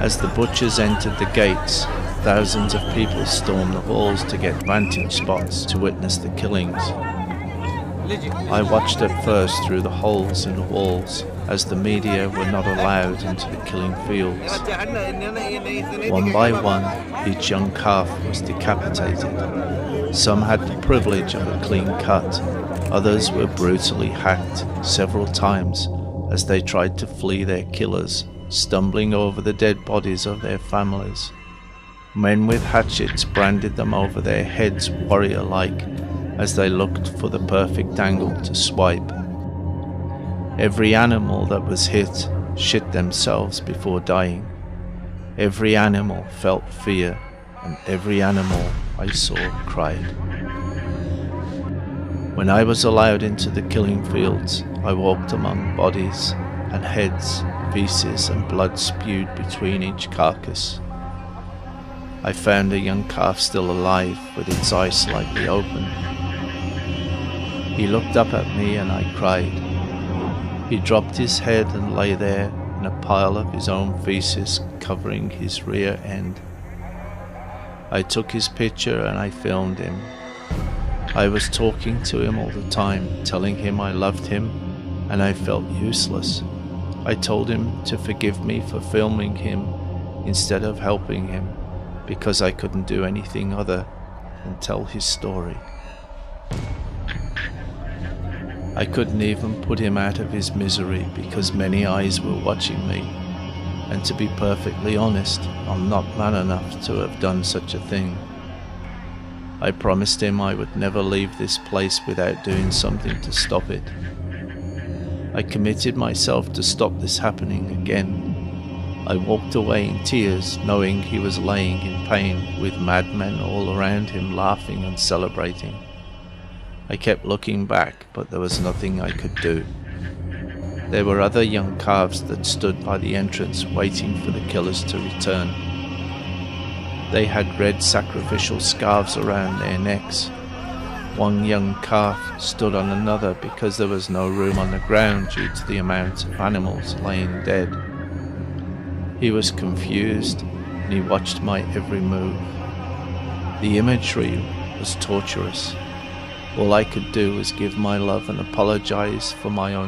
As the butchers entered the gates, thousands of people stormed the halls to get vantage spots to witness the killings. I watched at first through the holes in the walls, as the media were not allowed into the killing fields. One by one, each young calf was decapitated. Some had the privilege of a clean cut, others were brutally hacked several times as they tried to flee their killers, stumbling over the dead bodies of their families. Men with hatchets branded them over their heads warrior-like as they looked for the perfect angle to swipe. Every animal that was hit shit themselves before dying. Every animal felt fear, and every animal I saw cried. When I was allowed into the killing fields, I walked among bodies and heads, feces and blood spewed between each carcass. I found a young calf still alive, with its eyes slightly open. He looked up at me and I cried. He dropped his head and lay there in a pile of his own feces covering his rear end. I took his picture and I filmed him. I was talking to him all the time, telling him I loved him, and I felt useless. I told him to forgive me for filming him instead of helping him, because I couldn't do anything other than tell his story. I couldn't even put him out of his misery because many eyes were watching me, and to be perfectly honest, I'm not man enough to have done such a thing. I promised him I would never leave this place without doing something to stop it. I committed myself to stop this happening again. I walked away in tears, knowing he was laying in pain, with madmen all around him laughing and celebrating. I kept looking back, but there was nothing I could do. There were other young calves that stood by the entrance waiting for the killers to return. They had red sacrificial scarves around their necks. One young calf stood on another because there was no room on the ground due to the amount of animals laying dead. He was confused and he watched my every move. The imagery was torturous. All I could do was give my love and apologize for my own